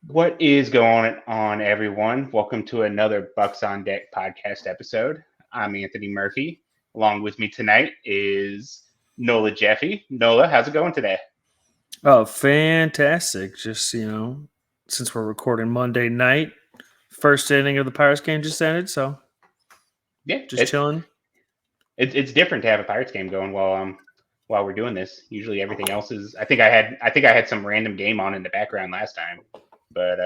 What is going on, everyone? Welcome to another Bucks on Deck podcast episode. I'm Anthony Murphy. Along with me tonight is Nola Jeffy. Nola, how's it going today? Oh, fantastic. Just, since we're recording Monday night, first inning of the Pirates game just ended, so Yeah, just chilling. it's different to have a Pirates game going while we're doing this. Usually everything else is. I think I had some random game on in the background last time, but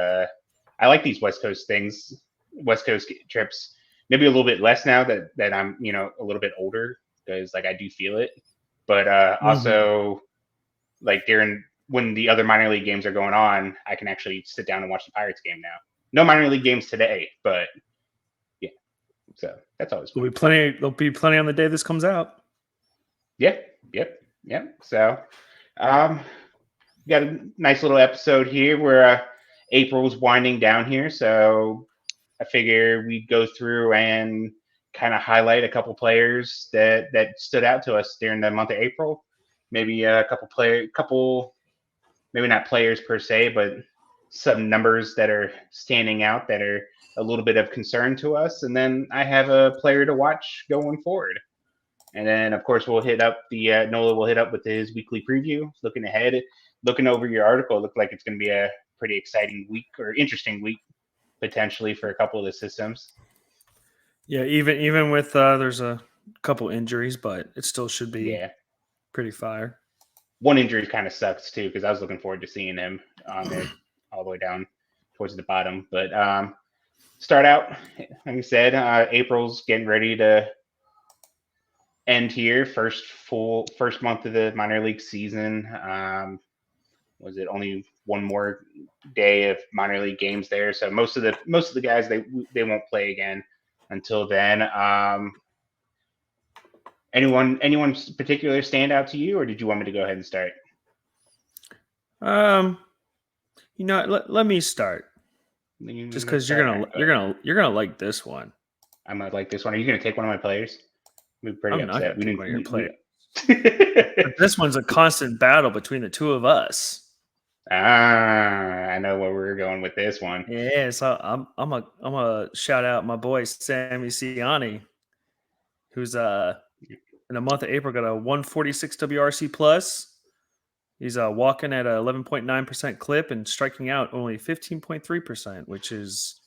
I like these West Coast things, West Coast trips. Maybe a little bit less now that I'm a little bit older because like I do feel it, but Mm-hmm. also like during when the other minor league games are going on, I can actually sit down and watch the Pirates game now. No minor league games today, but yeah, so that's always fun. There'll be plenty on the day this comes out. Yeah, yep. So, um, we got a nice little episode here where April's winding down here, so I figure we'd go through and kind of highlight a couple players that stood out to us during the month of April. Maybe a couple maybe not players per se, but some numbers that are standing out that are a little bit of concern to us. And then I have a player to watch going forward. And then, of course, we'll hit up the Nola will hit up with his weekly preview, looking ahead, looking over your article. It looked like it's going to be a pretty exciting week or interesting week potentially for a couple of the systems. Yeah, even with there's a couple injuries, but it still should be Yeah, pretty fire. one injury kind of sucks too because I was looking forward to seeing him on there all the way down towards the bottom. But start out, like I said, April's getting ready to end here. First month of the minor league season. Was it only one more day of minor league games there? So most of the guys they won't play again until then. Anyone particular stand out to you, or did you want me to go ahead and start? Um, let me start just Let's because start. All right, go ahead. you're gonna like this one. I'm gonna like this one. Are you gonna take one of my players? I'm pretty I'm not upset. gonna We take one didn't. of your players, We but this one's a constant battle between the two of us. I know where we're going with this one. Yeah, so I'm a shout out my boy Sammy Ciani, who's in the month of April got a 146 WRC plus. He's walking at a 11.9% clip and striking out only 15.3%, which is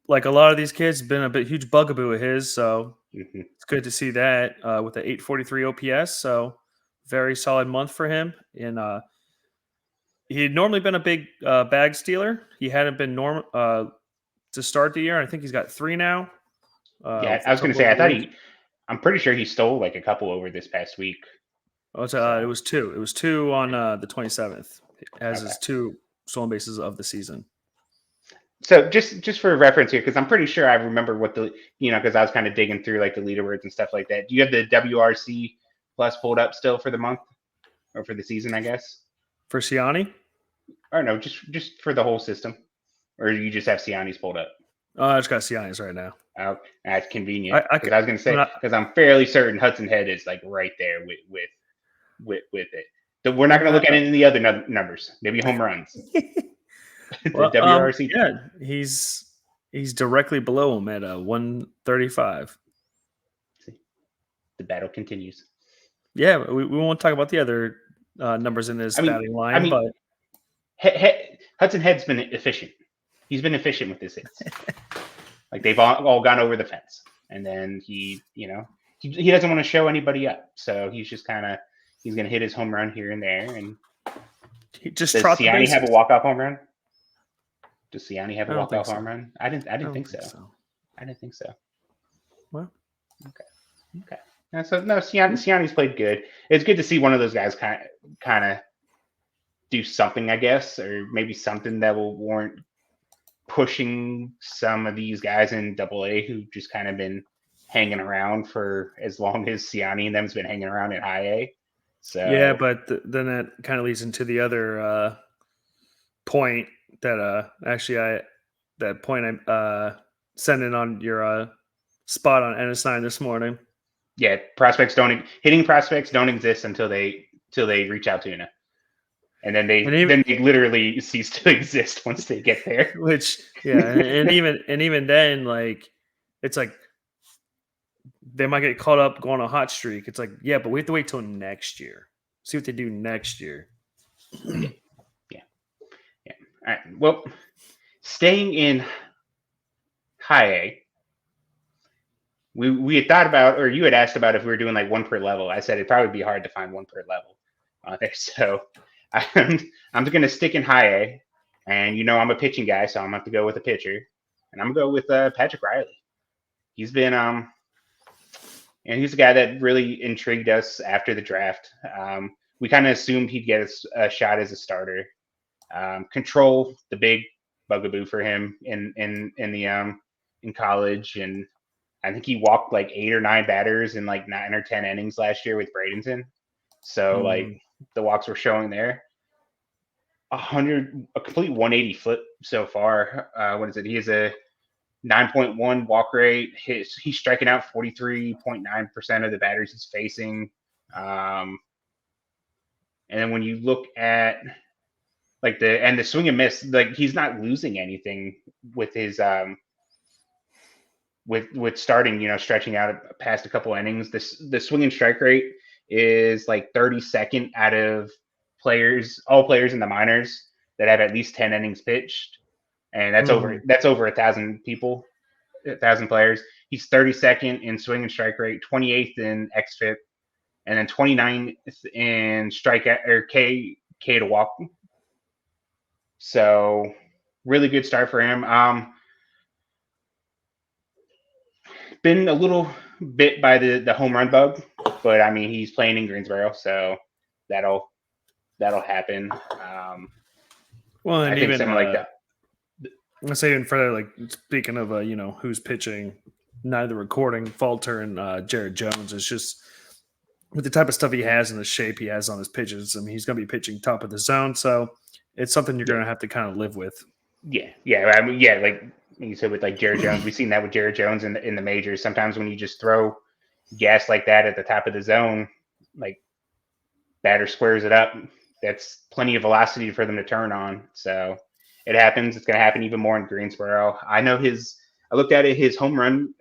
like a lot of these kids been a bit huge bugaboo of his. So Mhm. it's good to see that with the 843 OPS. So very solid month for him. And he had normally been a big bag stealer. He hadn't been normal to start the year. I think he's got three now. Yeah, With I a was gonna couple say. over the week. I'm pretty sure he stole like a couple over this past week. Oh, it So was two. It was two on the 27th. As okay. his two stolen bases of the season. So just for reference here, because I'm pretty sure I remember what the because I was kind of digging through like the leaderboards and stuff like that. Do you have the WRC plus pulled up still for the month or for the season? I guess. For Ciani, Or no, just for the whole system, or you just have Ciani's pulled up. I just got Ciani's right now. Oh, that's convenient I because could, I was going to when say because I'm fairly certain Hudson Head is like right there with it. So we're not going to look at any of the other numbers. Maybe home runs. The well, WRC. yeah, he's directly below him at a 135. See, the battle continues. Yeah, we won't talk about the other numbers in his I mean, batting I line, mean, but Hudson Head's been efficient. He's been efficient with his hits. Like they've all gone over the fence, and then he doesn't want to show anybody up, so he's just kind of he's going to hit his home run here and there. And he just does trot the Ciani have a bases. walk off home run? Does Ciani have I a don't walk think off so. home run? I didn't. I I didn't don't think think so. so. I didn't think so. Well, Okay. Okay. So no, Ciani's played good. It's good to see one of those guys kind of do something, I guess, or maybe something that will warrant pushing some of these guys in Double A who just kind of been hanging around for as long as Ciani and them's been hanging around in High A. yeah, So but then that kind of leads into the other point that actually I that point I sent in on your spot on NS9 this morning. yeah, hitting prospects don't exist until they reach out to you. and then they literally cease to exist once they get there. Which and even then, like it's like they might get caught up going on a hot streak. It's like, yeah, but we have to wait till next year. See what they do next year. Yeah. All right. Well, staying in high A, we had thought about, or you had asked about if we were doing like one per level. I said it'd probably be hard to find one per level there. So I'm going to stick in high A, and I'm a pitching guy, so I'm going to have to go with a pitcher, and I'm going to go with Patrick Riley. He's been and he's a guy that really intrigued us after the draft. We kind of assumed he'd get a shot as a starter. Control, the big bugaboo for him in college, and I think he walked like 8 or 9 batters in like 9 or 10 innings last year with Bradenton. So like the walks were showing there. A complete 180 flip so far. What is it? He has a 9.1 walk rate. He's striking out 43.9% of the batters he's facing. And then when you look at like the swing and miss, like he's not losing anything with his with starting, stretching out past a couple innings. The swing and strike rate is like 32nd out of all players in the minors that have at least 10 innings pitched, and that's over 1,000 people, 1,000 players. He's 32nd in swing and strike rate, 28th in xFIP, and then 29th in strikeout or K to walk. So really good start for him. Been a little bit by the home run bug, but I mean he's playing in Greensboro, so that'll happen. Well, and I think even something like that. I say even further, like speaking of who's pitching, neither recording Falter and Jared Jones. It's just with the type of stuff he has and the shape he has on his pitches. I mean, he's going to be pitching top of the zone, so it's something you're going to have to kind of live with. Yeah. I mean, yeah, like you said with like Jared Jones, we've seen that with Jared Jones in the majors. Sometimes when you just throw gas like that at the top of the zone, like batter squares it up. That's plenty of velocity for them to turn on. So it happens. It's going to happen even more in Greensboro. I know I looked at it. His home run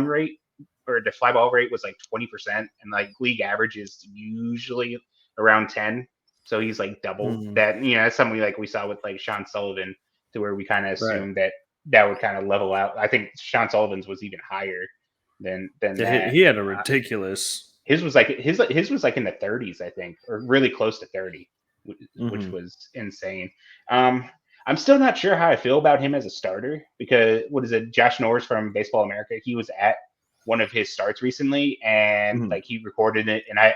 rate or the fly ball rate was like 20%, and like league average is usually around 10. So he's like double that. That's something like we saw with like Sean Sullivan, to where we kind of assumed that would kind of level out. I think Sean Sullivan's was even higher than that. He had a ridiculous. His was like in the 30s, I think, or really close to 30, which was insane. I'm still not sure how I feel about him as a starter, because Josh Norris from Baseball America, he was at one of his starts recently, and like he recorded it, and I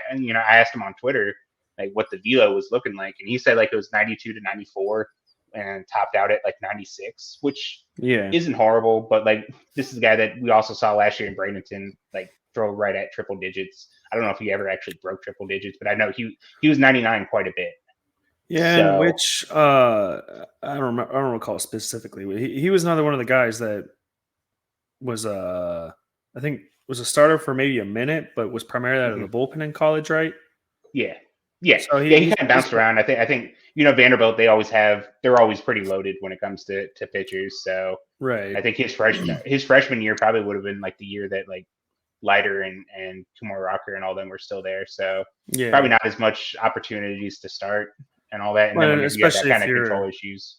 asked him on Twitter like what the velo was looking like, and he said like it was 92 to 94 and topped out at like 96, which isn't horrible, but like this is a guy that we also saw last year in Bradenton, like throw right at triple digits. I don't know if he ever actually broke triple digits, but I know he was 99 quite a bit. Yeah, so, and which I don't recall specifically. He was another one of the guys that was I think was a starter for maybe a minute, but was primarily out of the bullpen in college, right? Yeah. So he kind of bounced around. I think Vanderbilt, they're always pretty loaded when it comes to pitchers. So I think his freshman year probably would have been like the year that like Leiter and Kumar Rocker and all them were still there. So probably not as much opportunities to start and all that. And then when you have that kind of control issues.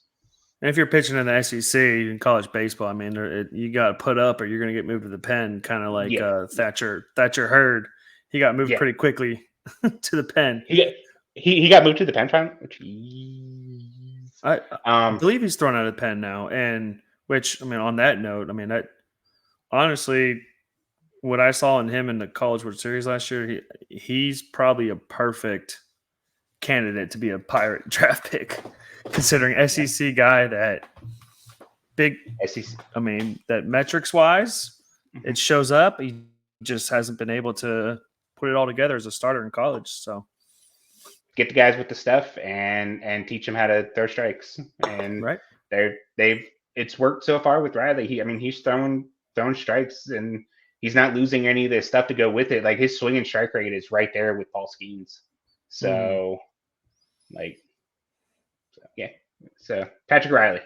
And if you're pitching in the SEC in college baseball, I mean, you got to put up or you're going to get moved to the pen, kind of like Thatcher Hurd. He got moved pretty quickly to the pen. He got moved to the pen finally. I believe he's thrown out of the pen now. And which, I mean, on that note, I mean, that honestly, what I saw in him in the College World Series last year, he's probably a perfect candidate to be a Pirate draft pick, considering SEC guy that big SEC. I mean, that metrics wise, it shows up. He just hasn't been able to put it all together as a starter in college. So get the guys with the stuff and teach them how to throw strikes. And it's worked so far with Riley. He's throwing strikes, and he's not losing any of the stuff to go with it. Like his swing and strike rate is right there with Paul Skeens. So like So Patrick Riley,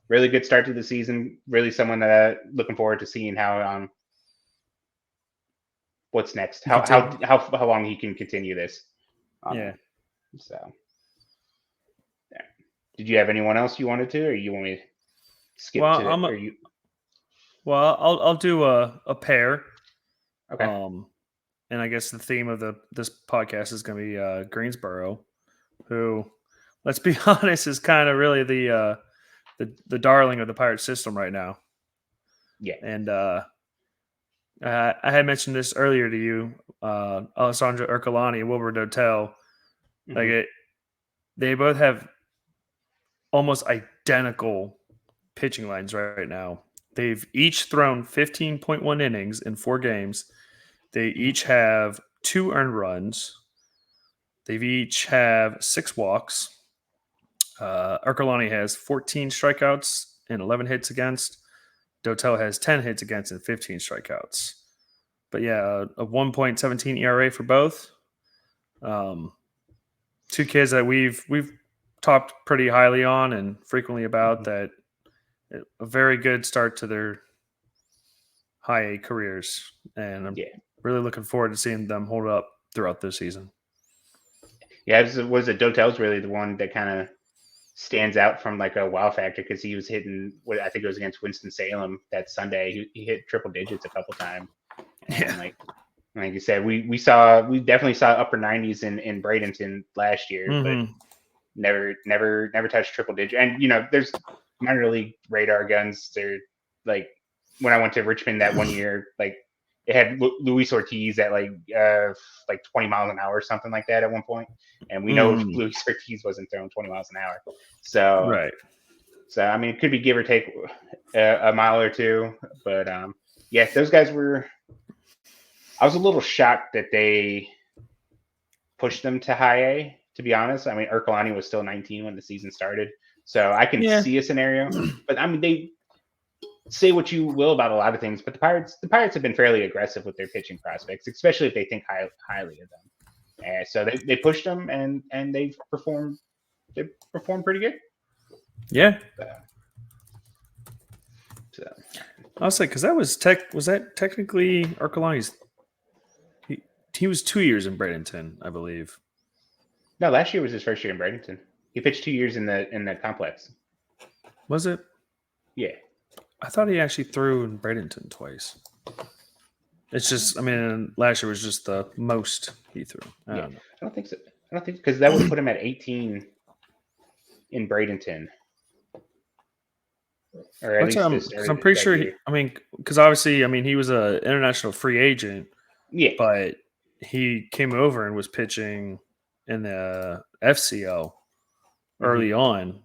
really good start to the season. Really someone that looking forward to seeing how what's next. How long he can continue this. Yeah. So, yeah. Did you have anyone else you wanted to, or you want me to skip Well, to it? Or you? Well, I'll do a pair. Okay. And I guess the theme of this podcast is going to be Greensboro, who, let's be honest, is kind of really the darling of the Pirate system right now. Yeah. And I had mentioned this earlier to you, Alessandro Ercolani and Wilbur Dotel. Mm-hmm. They both have almost identical pitching lines right now. They've each thrown 15.1 innings in 4 games. They each have 2 earned runs. They each have 6 walks. Ercolani has 14 strikeouts and 11 hits against. Dotel has 10 hits against and 15 strikeouts. But yeah, a 1.17 ERA for both. 2 kids that we've talked pretty highly on and frequently about, that a very good start to their high A careers, and I'm really looking forward to seeing them hold up throughout this season. Yeah, was it Dotel's really the one that kind of stands out from like a wow factor, because he was hitting what I think it was against Winston-Salem that Sunday. He hit triple digits a couple times, and like you said, we definitely saw upper 90s in Bradenton last year, but never touched triple digit. And there's minor league radar guns. They're like, when I went to Richmond that one year, like it had Luis Ortiz at like 20 miles an hour or something like that at one point, and we know Luis Ortiz wasn't throwing 20 miles an hour. So I mean, it could be give or take a mile or two, but yeah, those guys were. I was a little shocked that they pushed them to high A, to be honest. I mean, Ercolani was still 19 when the season started, so I can see a scenario. But I mean, they say what you will about a lot of things, but the Pirates have been fairly aggressive with their pitching prospects, especially if they think highly of them. And so they pushed them, and they've performed. They performed pretty good. Yeah. So I'll say, because was that technically Ercolani's? He was 2 years in Bradenton, I believe. No, last year was his first year in Bradenton. He pitched 2 years in the complex. Was it? Yeah. I thought he actually threw in Bradenton twice. It's just, I mean, last year was just the most he threw. I don't know. I don't think so. I don't think, because that would put him at 18 in Bradenton. Or at least I'm pretty sure. I mean, because obviously, I mean, he was an international free agent. Yeah. But he came over and was pitching in the FCL early on,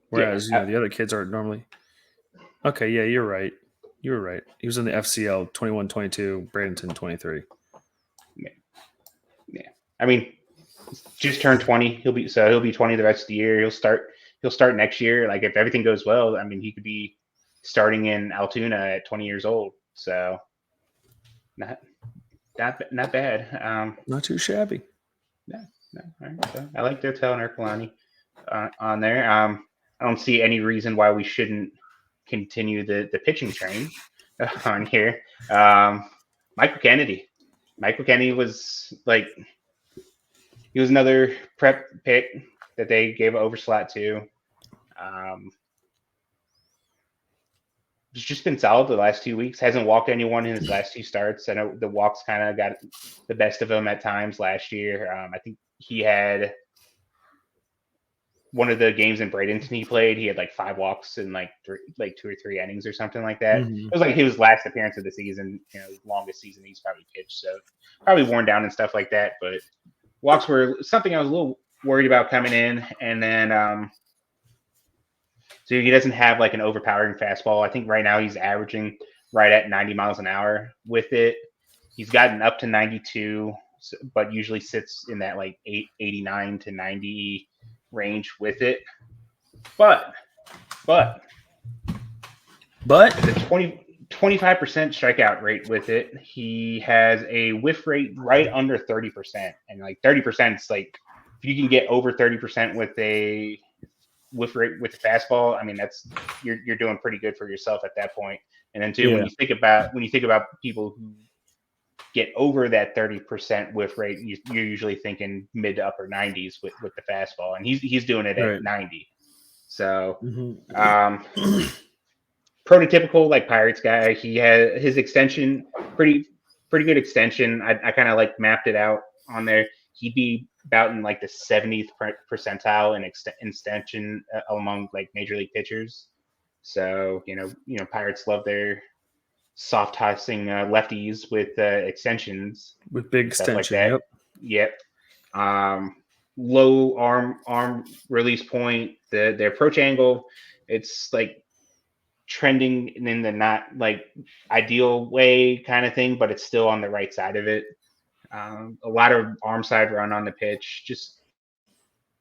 whereas the other kids aren't normally. Okay, yeah, you're right. You were right. He was in the FCL 21-22, Bradenton 23. Yeah. I mean, just turned 20. He'll be 20 the rest of the year. He'll start next year. Like, if everything goes well, I mean, he could be starting in Altoona at 20 years old. So not bad. Not too shabby. No. All right. So I like Dotel and Ercolani on there. I don't see any reason why we shouldn't continue the pitching train on here. Michael Kennedy. Michael Kennedy was like, he was another prep pick that they gave an overslot to. He's just been solid the last 2 weeks. Hasn't walked anyone in his last 2 starts. I know the walks kind of got the best of him at times last year. I think he had one of the games in Bradenton he played. He had like 5 walks in like 2 or 3 innings or something like that. It was like his last appearance of the season, longest season he's probably pitched. So probably worn down and stuff like that. But walks were something I was a little worried about coming in. And then so he doesn't have like an overpowering fastball. I think right now he's averaging right at 90 miles an hour with it. He's gotten up to 92, but usually sits in that like 89 to 90 range with it. But the 25% strikeout rate with it. He has a whiff rate right under 30%. And like 30% is like, if you can get over 30% with whiff rate with the fastball, I mean, that's you're doing pretty good for yourself at that point. And then too, Yeah. when you think about people who get over that 30% whiff rate, you're usually thinking mid to upper 90s with the fastball, and he's doing it at 90. So, prototypical like Pirates guy. He has his extension pretty good extension. I kind of like mapped it out on there. He'd be about in like the 70th percentile in extension among like major league pitchers. So Pirates love their soft tossing lefties with extensions, with big extension. Like that. Yep. Low arm release point. The approach angle, it's like trending in the not like ideal way kind of thing, but it's still on the right side of it. A lot of arm side run on the pitch, just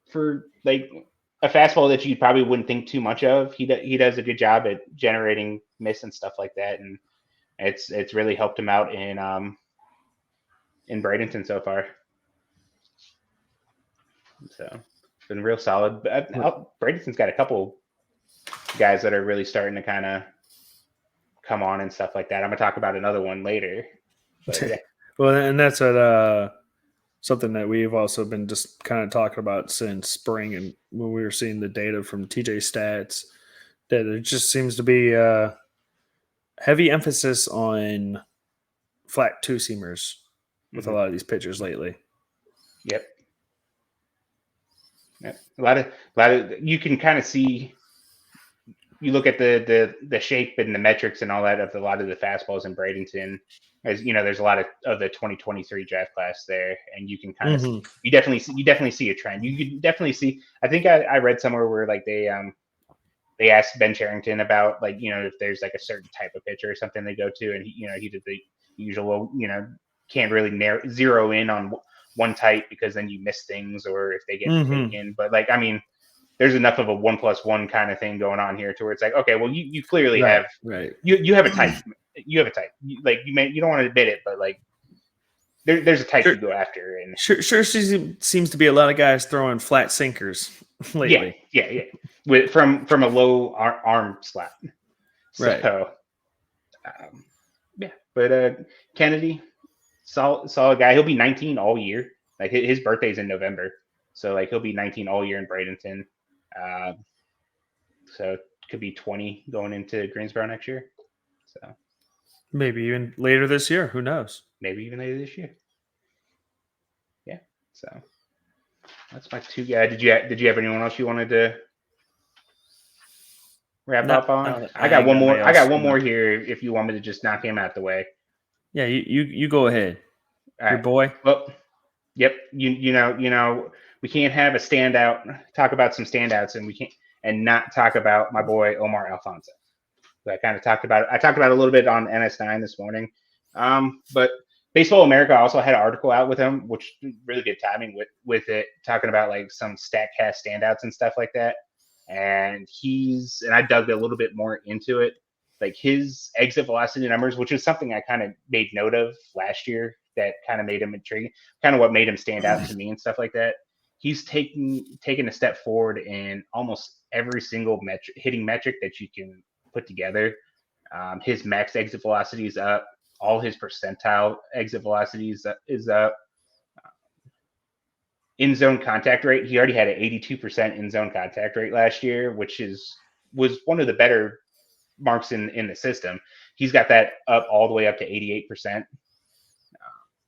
for like a fastball that you probably wouldn't think too much of. He does a good job at generating miss and stuff like that, and it's really helped him out in Bradenton so far. So it's been real solid. Bradenton's got a couple guys that are really starting to kind of come on and stuff like that. I'm gonna talk about another one later. But, yeah. Well, and that's something that we've also been just kind of talking about since spring, and when we were seeing the data from TJ Stats, that there just seems to be a heavy emphasis on flat two-seamers with a lot of these pitchers lately. Yep. A lot of you can kind of see. You look at the shape and the metrics and all that of a lot of the fastballs in Bradenton. As you know, there's a lot of the 2023 draft class there, and you can kind of you definitely see a trend. You can definitely see. I think I read somewhere where like they asked Ben Cherington about like if there's like a certain type of pitcher or something they go to, and he did the usual can't really zero in on one type because then you miss things or if they get taken. But like I mean, there's enough of a 1+1 kind of thing going on here to where it's like, okay, well you clearly have you have a type. You have a type. You don't want to admit it, but like there's a type you go after. And sure seems to be a lot of guys throwing flat sinkers lately. Yeah. From a low arm slap. So, but Kennedy, solid guy. He'll be 19 all year. Like his birthday's in November, so like he'll be 19 all year in Bradenton. So it could be 20 going into Greensboro next year. So maybe even later this year. Who knows? Maybe even later this year. Yeah. So that's my two guys. Did you have anyone else you wanted to wrap up on? I got one more. I got one more here. If you want me to just knock him out the way. Yeah, you go ahead. All Your right. boy. Well, yep. You know we can't have a standout. Talk about some standouts, and we can't and not talk about my boy Omar Alfonso. So I kind of talked about it. I talked about it a little bit on NS9 this morning. But Baseball America also had an article out with him, which really good timing with it, talking about like some StatCast standouts and stuff like that. And I dug a little bit more into it, like his exit velocity numbers, which is something I kind of made note of last year that kind of made him intriguing, kind of what made him stand out to me and stuff like that. He's taken a step forward in almost every single hitting metric that you can put together. His max exit velocity is up. All his percentile exit velocities is up. In-zone contact rate, he already had an 82% in-zone contact rate last year, which was one of the better marks in the system. He's got that up all the way up to 88%.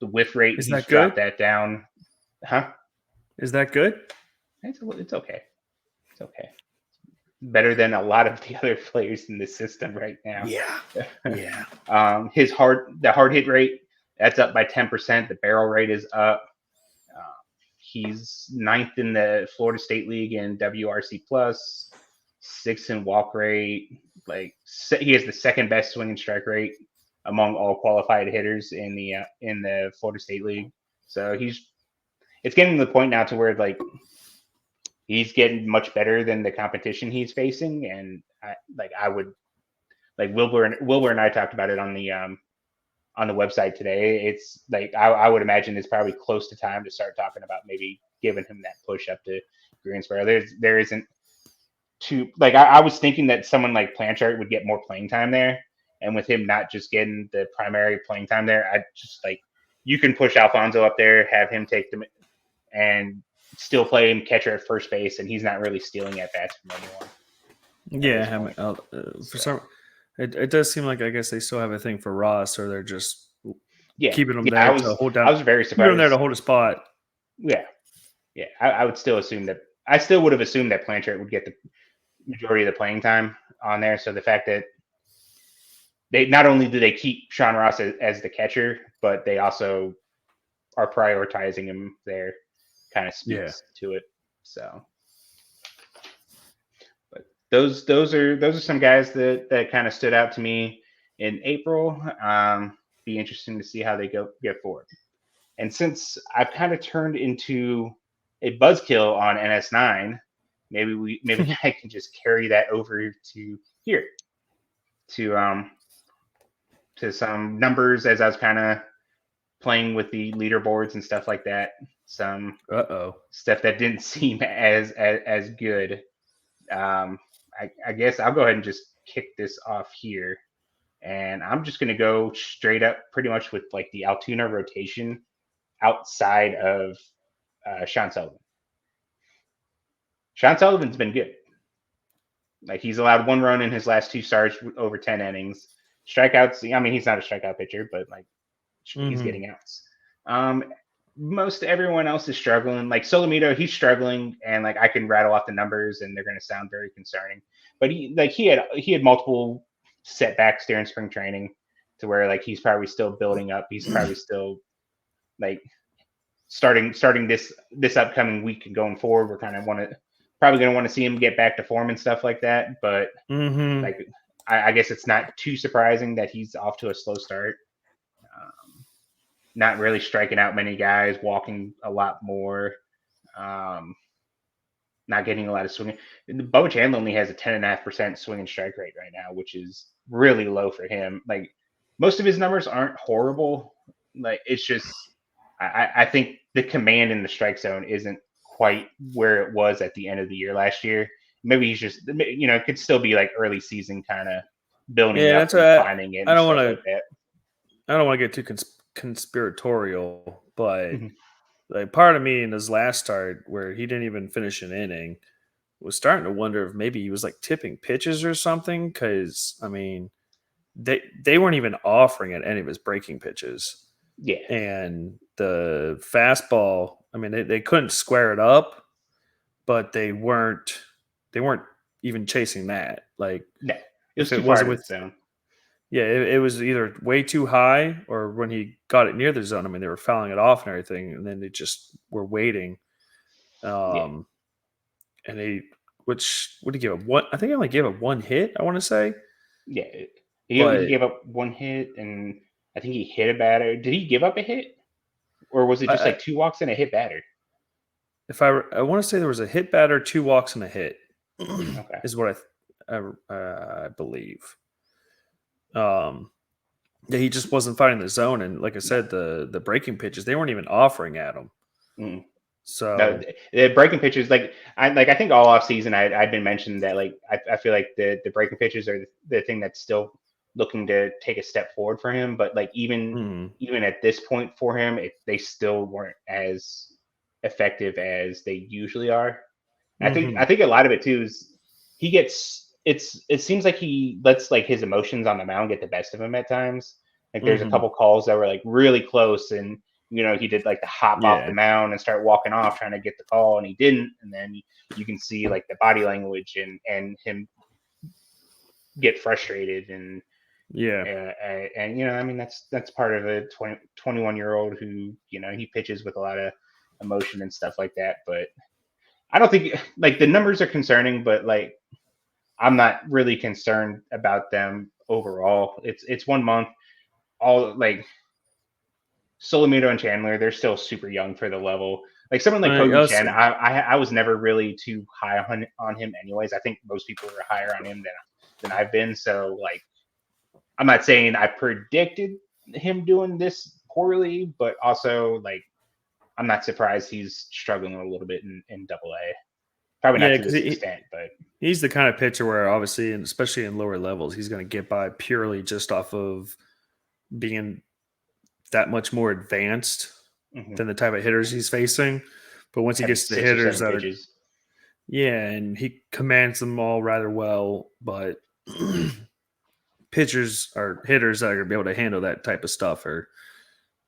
The whiff rate, he's dropped that down. Huh? Is that good? It's okay. It's okay. Better than a lot of the other players in the system right now. Yeah. The hard hit rate, that's up by 10%. The barrel rate is up. He's 9th in the Florida State League in WRC plus, 6th in walk rate. Like he has the second best swing and strike rate among all qualified hitters in the Florida State League. So it's getting to the point now to where like he's getting much better than the competition he's facing, and I would like Wilbur and I talked about it on the website today. It's like I would imagine it's probably close to time to start talking about maybe giving him that push up to Greensboro. There isn't to like I was thinking that someone like Blanchard would get more playing time there, and with him not just getting the primary playing time there, I just like you can push Alfonso up there, have him take them, and still play him catcher at first base, and he's not really stealing at bats from anyone. Yeah, for some, it does seem like I guess they still have a thing for Ross, or they're just keeping him there to hold down. I was very surprised. Keeping him there to hold a spot. Yeah, I would still assume that. I still would have assumed that Blanchard would get the majority of the playing time on there. So the fact that they not only do they keep Sean Ross as the catcher, but they also are prioritizing him there, kind of speaks to it. So, but those are some guys that kind of stood out to me in April. Be interesting to see how they get forward. And since I've kind of turned into a buzzkill on NS9, maybe I can just carry that over to here to some numbers as I was kind of playing with the leaderboards and stuff like that. Some stuff that didn't seem as good. I guess I'll go ahead and just kick this off here, and I'm just going to go straight up pretty much with like the Altoona rotation outside of Sean Sullivan. Sean Sullivan's been good. Like he's allowed 1 run in his last 2 starts over 10 innings. Strikeouts, I mean, he's not a strikeout pitcher, but like he's getting outs. Most everyone else is struggling. Like Solomito, he's struggling, and like I can rattle off the numbers, and they're going to sound very concerning. But he had multiple setbacks during spring training, to where like he's probably still building up. He's probably still like starting this upcoming week and going forward. We're kind of probably going to want to see him get back to form and stuff like that. But like I guess it's not too surprising that he's off to a slow start. Not really striking out many guys, walking a lot more, not getting a lot of swinging. Bo Chandler only has a 10.5% swing and strike rate right now, which is really low for him. Like most of his numbers aren't horrible. Like it's just, I think the command in the strike zone isn't quite where it was at the end of the year last year. Maybe he's just, it could still be like early season kind of building up and finding it. I don't want to get too conspiratorial, but like part of me in his last start where he didn't even finish an inning was starting to wonder if maybe he was like tipping pitches or something, because I mean they weren't even offering at any of his breaking pitches. Yeah. And the fastball, I mean they couldn't square it up, but they weren't even chasing that. Like no, it was too far in the zone. Yeah, it was either way too high, or when he got it near the zone, I mean, they were fouling it off and everything, and then they just were waiting. And they, which would he give up? I think he only gave up 1 hit, I want to say. Yeah, he gave up 1 hit, and I think he hit a batter. Did he give up a hit, or was it just like 2 walks and a hit batter? If I want to say there was a hit batter, 2 walks, and a hit. Okay, is what I believe. Yeah, he just wasn't finding the zone, and like I said, the breaking pitches, they weren't even offering at him. So no, the breaking pitches, like I think all off season I'd been mentioning that like I feel like the breaking pitches are the thing that's still looking to take a step forward for him. But like even at this point for him, they still weren't as effective as they usually are. I think a lot of it too is he gets. It seems like he lets like his emotions on the mound get the best of him at times. Like there's a couple calls that were like really close, and he did like the hop off the mound and start walking off trying to get the call, and he didn't. And then you can see like the body language and him get frustrated and I mean that's part of a 21-year-old who he pitches with a lot of emotion and stuff like that. But I don't think like the numbers are concerning, but like I'm not really concerned about them overall. It's 1 month. All like Solomito and Chandler, they're still super young for the level. Like someone like Kobe Chen, I was never really too high on him anyways. I think most people were higher on him than I've been. So like I'm not saying I predicted him doing this poorly, but also like I'm not surprised he's struggling a little bit in Double-A. Probably not to this extent, but He's the kind of pitcher where obviously, and especially in lower levels, he's going to get by purely just off of being that much more advanced Hmm. than the type of hitters he's facing. But once he Having gets to the 6 or 7 hitters that are, pitches. yeah, and he commands them all rather well, but pitchers or hitters that are going to be able to handle that type of stuff are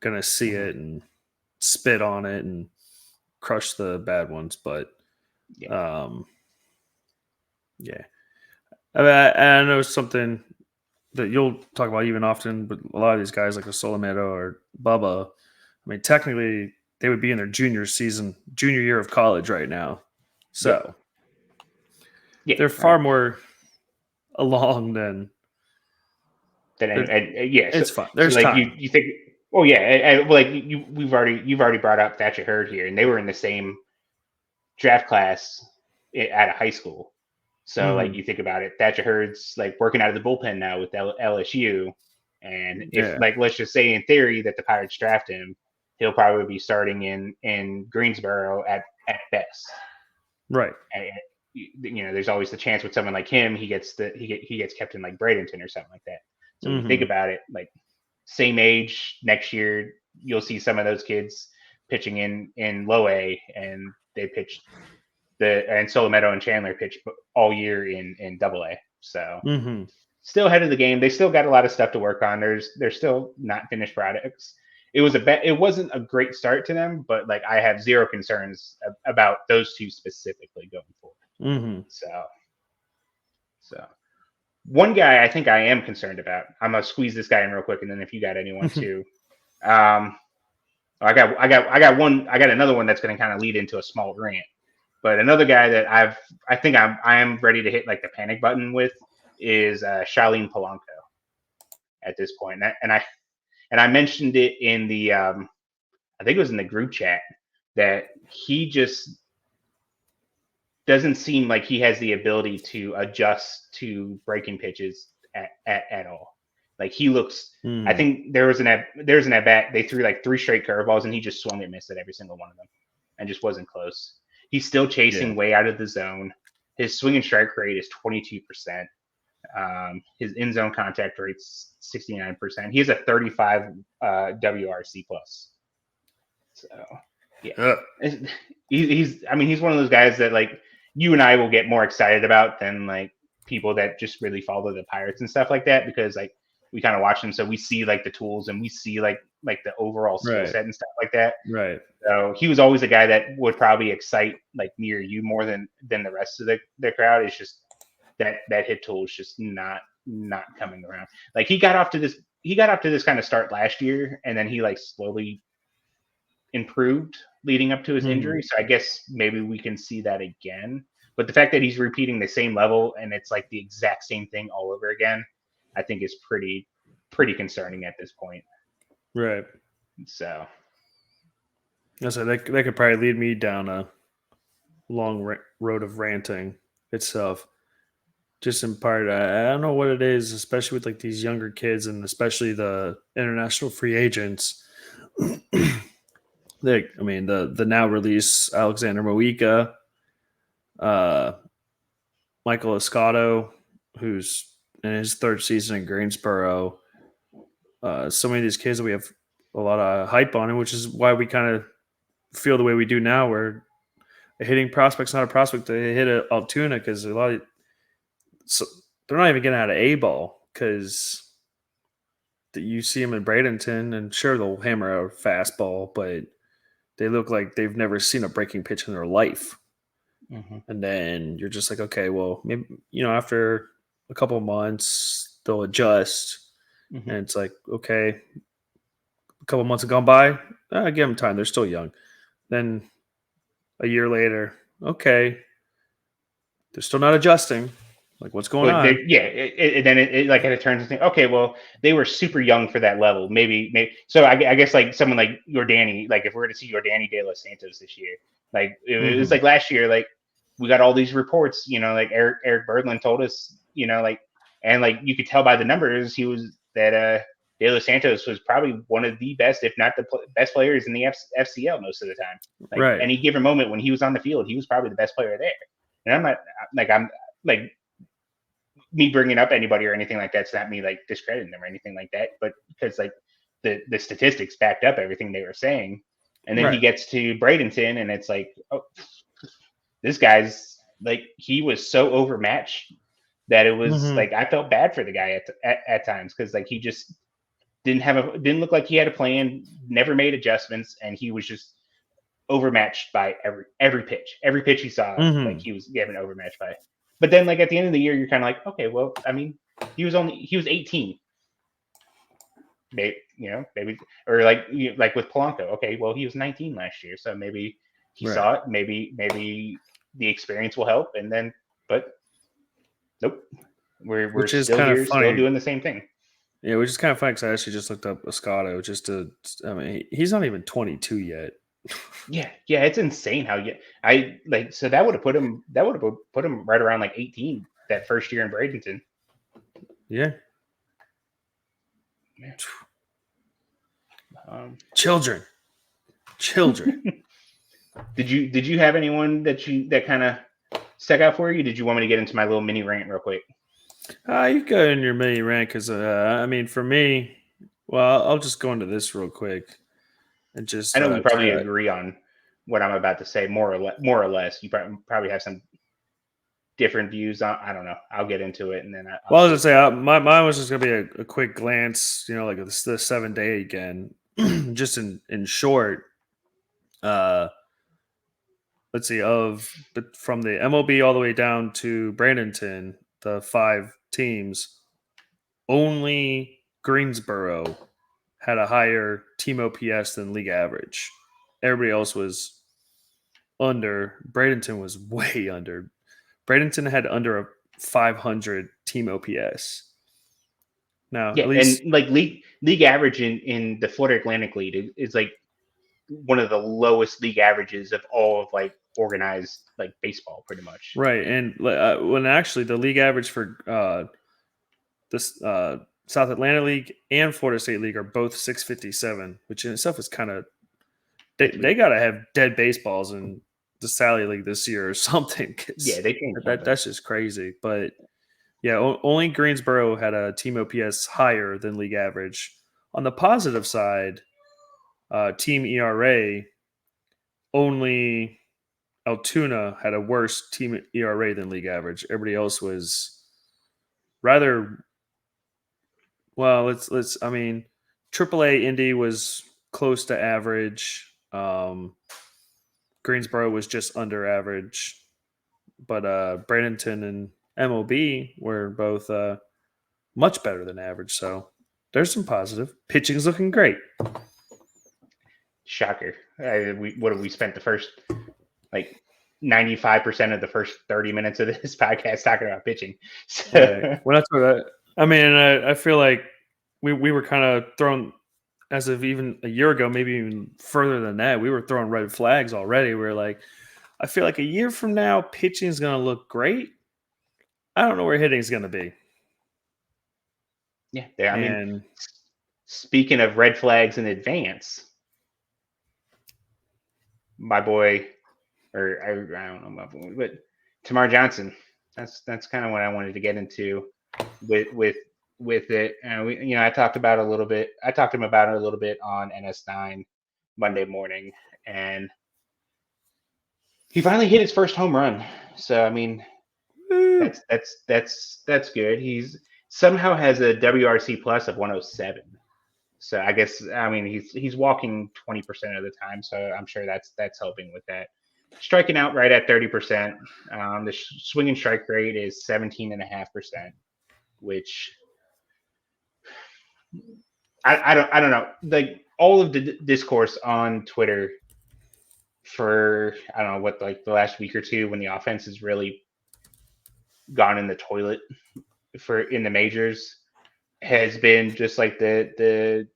going to see Hmm. it and spit on it and crush the bad ones. But Yeah. yeah, I know something that you'll talk about even often, but a lot of these guys like a Solomero or Bubba, I mean, technically they would be in their junior year of college right now. Yeah. So Yeah. they're Right. far more along than Then they're, yeah. it's fine. So There's like time. you think. Oh yeah. Well, like you've already brought up Thatcher Hurd here, and they were in the same draft class out of high school. So like Hmm. you think about it, Thatcher Hurd's like working out of the bullpen now with LSU, and if Yeah. like let's just say in theory that the Pirates draft him, he'll probably be starting in Greensboro at best. Right. And, there's always the chance with someone like him, he gets kept in like Bradenton or something like that. So when you think Hmm. about it, like same age next year, you'll see some of those kids pitching in low A, and they pitched and Solomero and Chandler pitched all year in Double A. So Hmm. still ahead of the game. They still got a lot of stuff to work on. They're still not finished products. It wasn't a great start to them, but like I have zero concerns about those two specifically going forward. Hmm. So one guy I think I am concerned about. I'm gonna squeeze this guy in real quick, and then if you got anyone too, um, I got another one that's going to kind of lead into a small rant. But another guy that I think I am ready to hit like the panic button with is Charlene Polanco at this point, and I mentioned it in the I think it was in the group chat that he just doesn't seem like he has the ability to adjust to breaking pitches at all. Like he looks, I Mm. think there was an at bat. They threw like 3 straight curveballs and he just swung and missed at every single one of them, and just wasn't close. He's still chasing Yeah. way out of the zone. His swing and strike rate is 22%. His in zone contact rate's 69%. He has a 35 WRC plus. So yeah, he's I mean he's one of those guys that like you and I will get more excited about than like people that just really follow the Pirates and stuff like that, because like we kind of watch them, so we see like the tools and we see like the overall skill Right. set and stuff like that. Right. So he was always a guy that would probably excite like me or you more than the rest of the crowd. It's just that hit tool is just not coming around. Like he got off to this kind of start last year, and then he like slowly improved leading up to his Hmm. injury. So I guess maybe we can see that again. But the fact that he's repeating the same level and it's like the exact same thing all over again, I think is pretty concerning at this point. Right. So So that could probably lead me down a long road of ranting itself. Just in part, I don't know what it is, especially with like these younger kids and especially the international free agents. I mean, the now release Alexander Moika, uh, Michael Escato, who's in his third season in Greensboro. So many of these kids that we have a lot of hype on, which is why we kind of feel the way we do now, where a hitting prospect's not a prospect to hit a Altoona, because a lot of so they're not even getting out of A ball because you see them in Bradenton, and sure they'll hammer a fastball, but they look like they've never seen a breaking pitch in their life. mhm. And then you're just like, okay, well, maybe after a couple of months they'll adjust, Mhm. and it's like, okay, a couple of months have gone by, give them time, they're still young. Then a year later, okay, they're still not adjusting. Like, what's going But on? yeah, then it like it turns into okay, well they were super young for that level. Maybe so I guess like someone like Jordani, like if we're to see Jordani De Los Santos this year, like it was Mm-hmm. like last year, like we got all these reports, like Eric Birdland told us, like and like you could tell by the numbers he was that De Los Santos was probably one of the best, if not the best players in the FCL most of the time. Like Right. any given moment when he was on the field, he was probably the best player there. And I'm not like like me bringing up anybody or anything like that's not me like discrediting them or anything like that, but because like the statistics backed up everything they were saying. And then he gets to Bradenton and it's like, oh, this guy's like, he was so overmatched that it was like, I felt bad for the guy at times. Cause like, he just didn't look like he had a plan, never made adjustments. And he was just overmatched by every pitch he saw, like he was getting overmatched by. But then like at the end of the year, you're kind of like, okay, well, I mean, he was 18. Maybe, maybe, or like with Polanco. Okay, well, he was 19 last year, so maybe he saw it. Maybe the experience will help. And then, but nope, we're still here, still doing the same thing. Yeah, which is kind of funny because I actually just looked up Escato I mean, he's not even 22 yet. Yeah, it's insane how so that would have put him right around like 18 that first year in Bradenton. Yeah. Children. Did you have anyone that kind of stuck out for you? Did you want me to get into my little mini rant real quick? You go in your mini rant because I mean, for me, well, I'll just go into this real quick and just. I know we probably agree on what I'm about to say more or less. You probably have some different views on. I don't know. I'll get into it and then. I was gonna say mine was just gonna be a quick glance. Like the 7-day again, just in short. Let's see, from the MLB all the way down to Bradenton, the 5 teams, only Greensboro had a higher team OPS than league average. Everybody else was under. Bradenton was way under. Bradenton had under a 500 team OPS. Now, yeah, at least, and like league average in the Florida Atlantic League is like one of the lowest league averages of all of like organized like baseball, pretty much. Right, and when actually the league average for this South Atlantic League and Florida State League are both 657, which in itself is kind of they got to have dead baseballs in the Sally League this year or something. Yeah, they changed that's just crazy. But yeah, only Greensboro had a team OPS higher than league average. On the positive side, team ERA, only Altoona had a worse team ERA than league average. Everybody else was rather well. Let's. I mean, AAA Indy was close to average. Greensboro was just under average, but Bradenton and MLB were both much better than average. So there's some positive. Pitching's looking great. Shocker. What have we spent the first like 95% of the first 30 minutes of this podcast talking about pitching? So. Yeah. Well, that's what I mean. I feel like we were kind of thrown as of even a year ago, maybe even further than that. We were throwing red flags already. We were like, I feel like a year from now, pitching is going to look great. I don't know where hitting is going to be. Yeah, I mean, speaking of red flags in advance, my boy, or I don't know my boy, but Termarr Johnson. That's kind of what I wanted to get into with it. And I talked about it a little bit. I talked to him about it a little bit on NS9 Monday morning, and he finally hit his first home run. So I mean, that's good. He's somehow has a WRC plus of 107. So I guess he's walking 20% of the time. So I'm sure that's helping with that. Striking out right at 30%. The swinging strike rate is 17.5%, which I don't know. Like all of the discourse on Twitter for I don't know what like the last week or two when the offense has really gone in the toilet in the majors has been just like the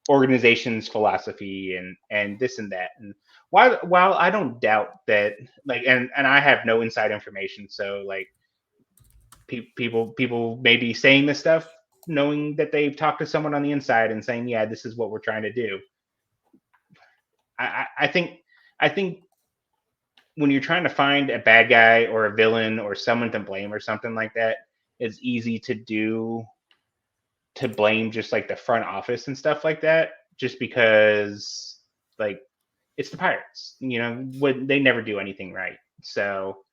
organization's philosophy and this and that. And while I don't doubt that, like, and I have no inside information, so like people may be saying this stuff knowing that they've talked to someone on the inside and saying, yeah, this is what we're trying to do. I think when you're trying to find a bad guy or a villain or someone to blame or something like that, it's easy to blame just like the front office and stuff like that, just because like it's the Pirates, when they never do anything right. So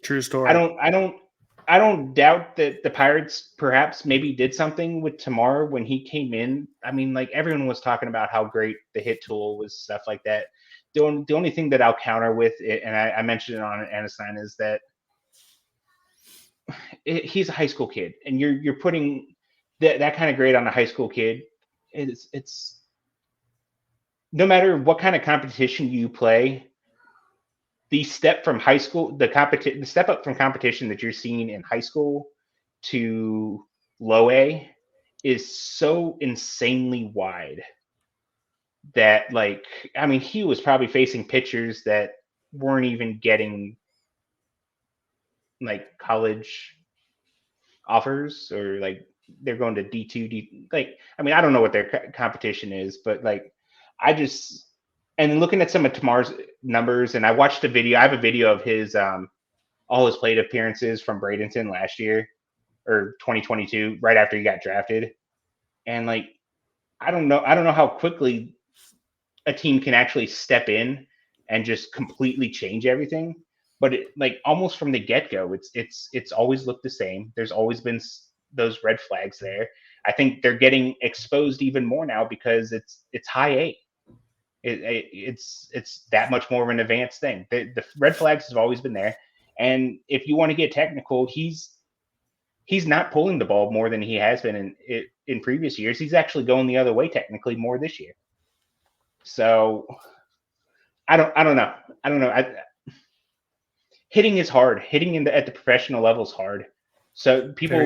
True story. I don't doubt that the Pirates perhaps maybe did something with Termarr when he came in. I mean, like everyone was talking about how great the hit tool was, stuff like that. The only thing that I'll counter with it, and I mentioned it on Aniston, is that he's a high school kid, and you're putting that kind of grade on a high school kid. It's no matter what kind of competition you play, the step from high school, the step up from competition that you're seeing in high school to low A is so insanely wide that, like, I mean, he was probably facing pitchers that weren't even getting like college offers, or like they're going to D2, like, I mean, I don't know what their competition is, but like, I just, and looking at some of Termarr's numbers, and I watched a video, I have a video of his, all his plate appearances from Bradenton last year or 2022, right after he got drafted. And like, I don't know how quickly a team can actually step in and just completely change everything. But like almost from the get-go, it's always looked the same. There's always been those red flags there. I think they're getting exposed even more now because it's high A. It's that much more of an advanced thing. The red flags have always been there, and if you want to get technical, he's not pulling the ball more than he has been in previous years. He's actually going the other way technically more this year. So I don't know. Hitting is hard. Hitting at the professional level is hard. So people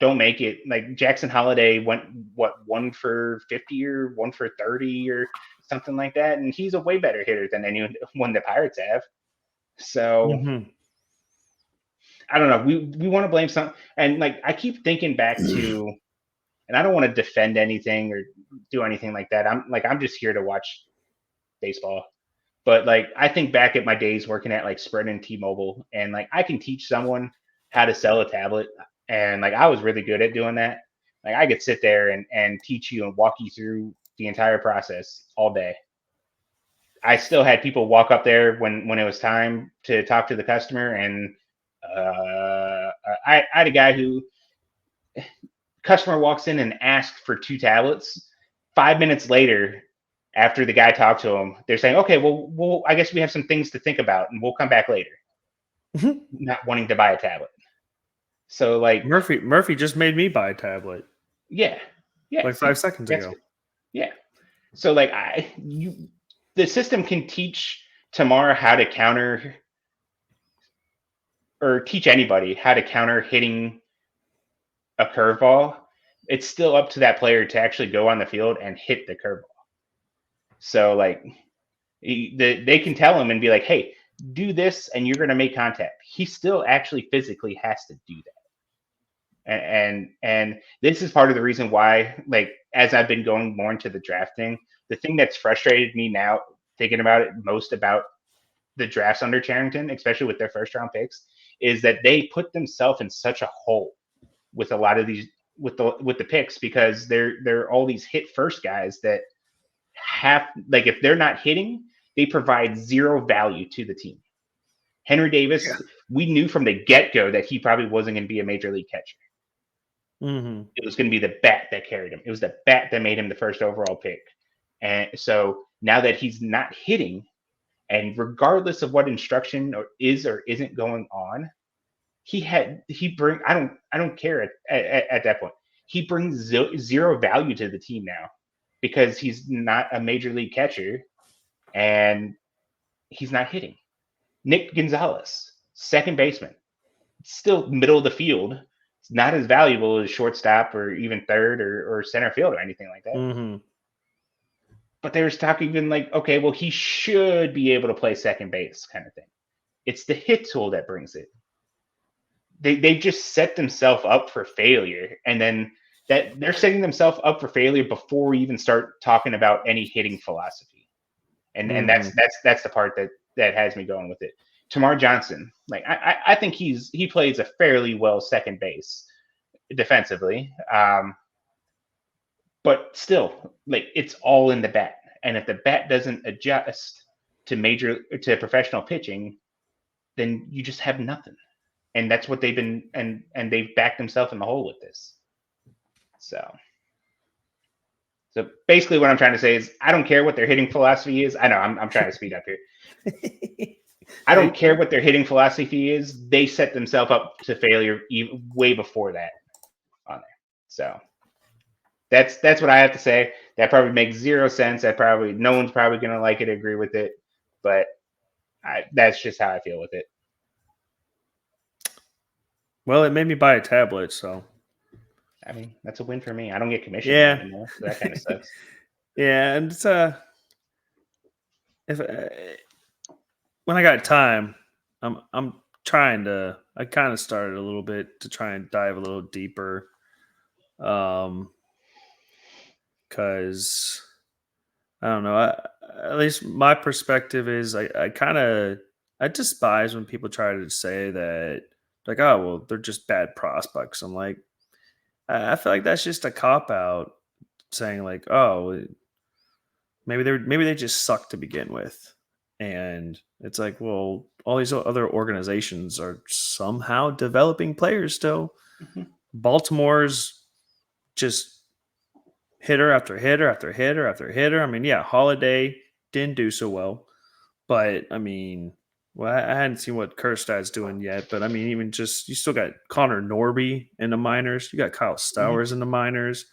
don't make it. Like Jackson Holliday went 1 for 50 or 1 for 30 or something like that, and he's a way better hitter than anyone the Pirates have. So I don't know. We want to blame some, and like I keep thinking back to, and I don't want to defend anything or do anything like that. I'm just here to watch baseball. But like I think back at my days working at like Sprint and T-Mobile, and like I can teach someone how to sell a tablet, and like I was really good at doing that. Like I could sit there and teach you and walk you through the entire process all day. I still had people walk up there when it was time to talk to the customer, and I had a guy who customer walks in and asks for 2 tablets. 5 minutes later, after the guy talked to him, they're saying, okay, well, I guess we have some things to think about and we'll come back later. Not wanting to buy a tablet. So like Murphy just made me buy a tablet. Yeah. Like 5 seconds ago. Yeah. So like the system can teach Termarr how to counter, or teach anybody how to counter hitting a curveball. It's still up to that player to actually go on the field and hit the curveball. So like they can tell him and be like, hey, do this and you're going to make contact. He still actually physically has to do that. And this is part of the reason why, like, as I've been going more into the drafting, the thing that's frustrated me now, thinking about it most about the drafts under Charrington, especially with their first round picks, is that they put themselves in such a hole with a lot of these with the picks, because they're all these hit first guys that have, like, if they're not hitting, they provide zero value to the team. Henry Davis, we knew from the get-go that he probably wasn't going to be a major league catcher. It was going to be the bat that carried him. It was the bat that made him the first overall pick. And so now that he's not hitting, and regardless of what instruction is or isn't going on, I don't care at that point. He brings zero value to the team now, because he's not a major league catcher and he's not hitting. Nick Gonzalez, second baseman, still middle of the field. It's not as valuable as shortstop or even third or center field or anything like that. But there's talk even like, okay, well, he should be able to play second base kind of thing. It's the hit tool that brings it. They just set themselves up for failure, and then they're setting themselves up for failure before we even start talking about any hitting philosophy. and that's the part that has me going with it. Termarr Johnson, like I think he plays a fairly well second base defensively, but still, like it's all in the bat, and if the bat doesn't adjust to professional pitching, then you just have nothing, and that's what they've been and they've backed themselves in the hole with this. So basically, what I'm trying to say is, I don't care what their hitting philosophy is. I know I'm trying to speed up here. I don't care what their hitting philosophy is. They set themselves up to failure way before that on there. So that's what I have to say. That probably makes zero sense. No one's probably going to like it, agree with it, but that's just how I feel with it. Well, it made me buy a tablet, so. I mean, that's a win for me. I don't get commission anymore, so that kind of sucks. Yeah, and it's when I got time, I'm trying to. I kind of started a little bit to try and dive a little deeper, because I don't know. At least my perspective is I despise when people try to say that, like, oh well, they're just bad prospects. I'm like, I feel like that's just a cop out, saying like, oh, maybe they just suck to begin with, and it's like, well, all these other organizations are somehow developing players still. Mm-hmm. Baltimore's just hitter after hitter after hitter after hitter. I mean, yeah, Holiday didn't do so well, but I mean, well, I hadn't seen what Kerstad's doing yet, but I mean, even just, you still got Connor Norby in the minors. You got Kyle Stowers in the minors.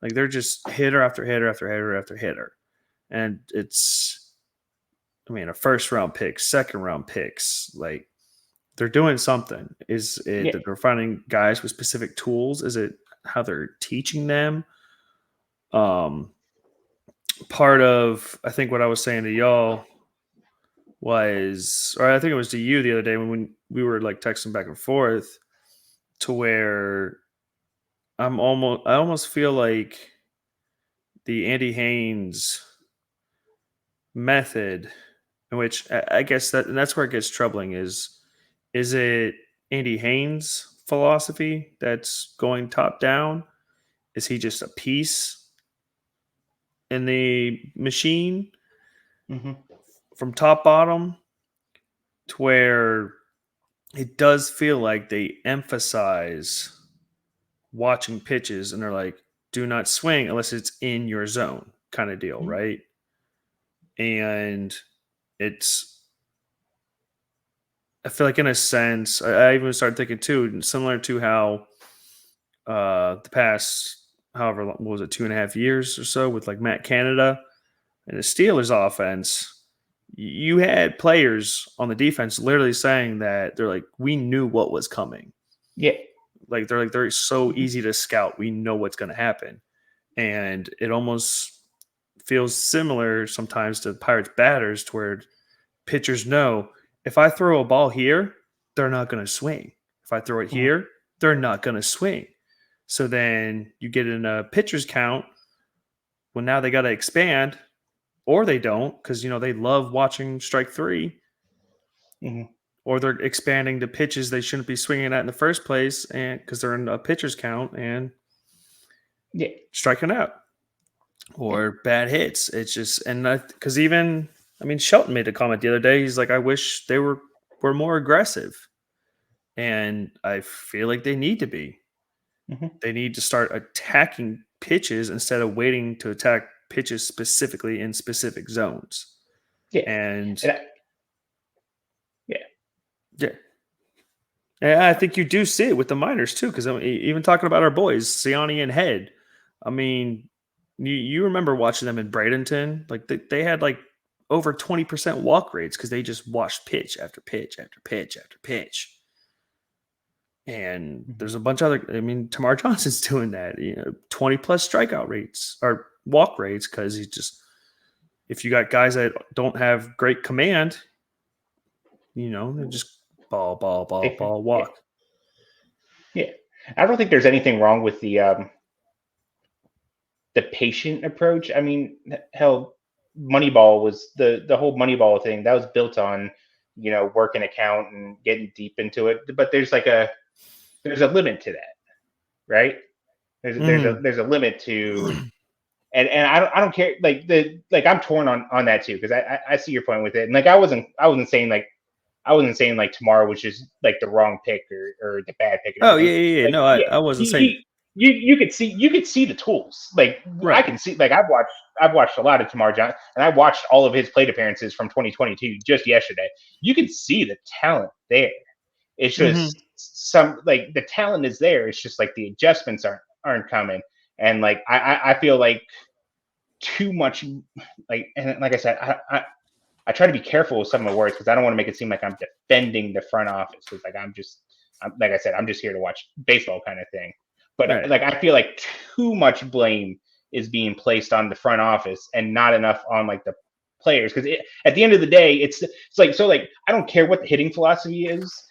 Like, they're just hitter after hitter after hitter after hitter. And it's, I mean, a first round pick, second round picks, like, they're doing something. Is it that they're finding guys with specific tools? Is it how they're teaching them? Part of, I think what I was saying to y'all was, or I think it was to you the other day when we were like texting back and forth, to where I almost feel like the Andy Haynes method, in which I guess that's where it gets troubling, is it Andy Haynes' philosophy that's going top down? Is he just a piece in the machine from top bottom, to where it does feel like they emphasize watching pitches and they're like, do not swing unless it's in your zone kind of deal, right? And it's, I feel like in a sense, I even started thinking too, similar to how the past, however, what was it, 2.5 years or so with like Matt Canada and the Steelers offense, you had players on the defense literally saying that they're like, we knew what was coming. Yeah. Like, they're so easy to scout. We know what's going to happen. And it almost feels similar sometimes to Pirates batters, to where pitchers know, if I throw a ball here, they're not going to swing. If I throw it here, they're not going to swing. So then you get in a pitcher's count. Well, now they got to expand, or they don't, because, you know, they love watching strike three. Or they're expanding to pitches they shouldn't be swinging at in the first place, and because they're in a pitcher's count and striking out, or bad hits. It's just, and because even, I mean, Shelton made a comment the other day. He's like, I wish they were more aggressive, and I feel like they need to be. They need to start attacking pitches instead of waiting to attack pitches specifically in specific zones. And I think you do see it with the minors too, because even talking about our boys, Siani and Head, I mean, you remember watching them in Bradenton, like they had like over 20% walk rates because they just watched pitch after pitch after pitch after pitch. And there's a bunch of other, I mean, Termarr Johnson's doing that, 20 plus strikeout rates or walk rates, because he just, if you got guys that don't have great command, they just ball, walk. Yeah. I don't think there's anything wrong with the patient approach. I mean, hell, Moneyball was the whole Moneyball thing that was built on, work an account and getting deep into it. But there's a limit to that, right? There's a limit to, and I don't care, I'm torn on that too, because I see your point with it, and I wasn't saying Termarr was just the wrong pick or the bad pick or Oh anything. yeah. No, I wasn't saying. You could see the tools. I Right. can see, I've watched a lot of Termarr Johnson, and I watched all of his plate appearances from 2022 just yesterday. You can see the talent there. It's just the talent is there. It's just the adjustments aren't coming, and I feel too much, and like I said, I try to be careful with some of my words because I don't want to make it seem like I'm defending the front office, because like I said, I'm just here to watch baseball kind of thing. But Right. I feel too much blame is being placed on the front office and not enough on the players, because at the end of the day, it's I don't care what the hitting philosophy is,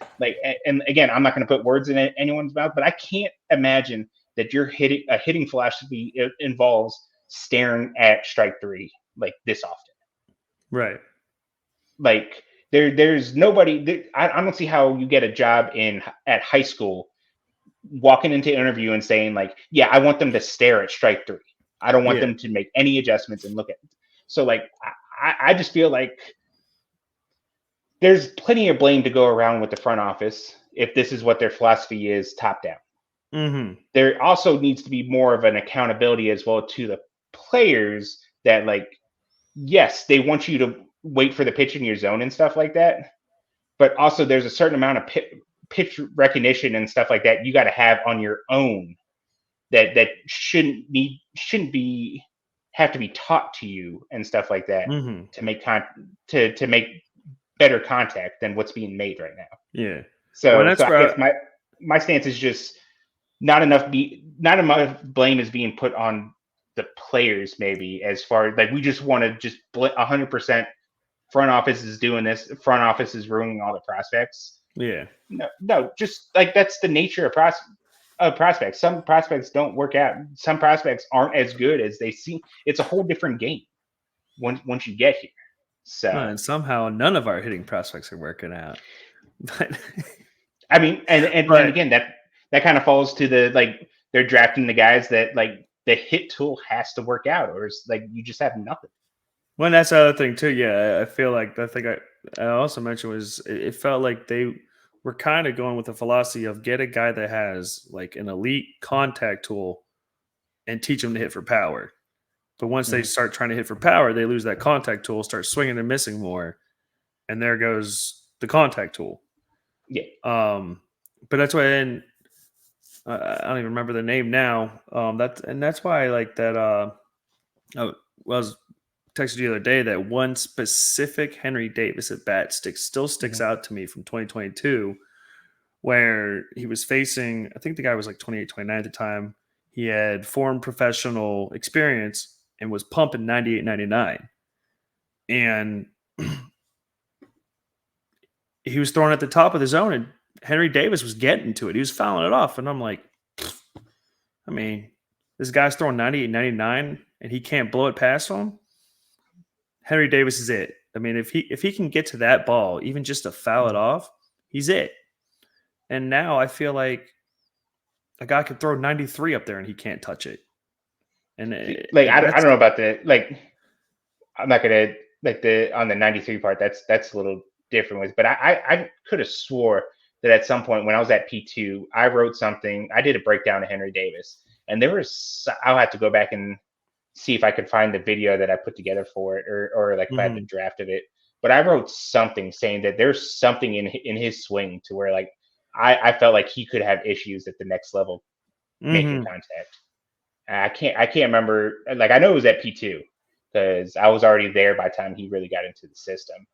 and again, I'm not going to put words in anyone's mouth, but I can't imagine that your hitting philosophy involves staring at strike three this often. Right. There's nobody. I don't see how you get a job at high school, walking into interview and saying yeah, I want them to stare at strike three. I don't want them to make any adjustments and look at it. So I just feel there's plenty of blame to go around with the front office if this is what their philosophy is, top down. There also needs to be more of an accountability as well to the players that yes, they want you to wait for the pitch in your zone and stuff like that, but also there's a certain amount of pitch recognition and stuff like that you got to have on your own that shouldn't have to be taught to you and stuff like that to make to make better contact than what's being made right now. Yeah. So I guess my stance is just not enough blame is being put on the players, maybe, as far as we just want to just 100% front office is doing this, front office is ruining all the prospects. Yeah. No, just that's the nature of prospects. Some prospects don't work out. Some prospects aren't as good as they seem. It's a whole different game once you get here. So and somehow none of our hitting prospects are working out. But I mean, and again, that kind of falls to the they're drafting the guys that the hit tool has to work out, or it's you just have nothing. Well, that's the other thing too. Yeah, I feel like the thing I also mentioned was it felt like they were kind of going with the philosophy of get a guy that has an elite contact tool and teach him to hit for power. But once they start trying to hit for power, they lose that contact tool, start swinging and missing more, and there goes the contact tool. Yeah. But that's why, and I don't even remember the name now. That's why I like that. I was texted you the other day that one specific Henry Davis at bat still sticks out to me from 2022, where he was facing, I think the guy was 28, 29 at the time. He had foreign professional experience and was pumping 98, 99. And he was throwing at the top of the zone, and Henry Davis was getting to it. He was fouling it off. And I'm like, I mean, this guy's throwing 98, 99, and he can't blow it past him. Henry Davis is it. I mean, if he can get to that ball, even just to foul it off, he's it. And now I feel like a guy could throw 93 up there and he can't touch it. And I don't know about the I'm not gonna on the 93 part. That's a little different, but I could have swore that at some point when I was at P2, I wrote something. I did a breakdown of Henry Davis, and I'll have to go back and see if I could find the video that I put together for it, or if I had the draft of it. But I wrote something saying that there's something in his swing to where I felt like he could have issues at the next level making contact. I can't remember. I know it was at P2 because I was already there by the time he really got into the system.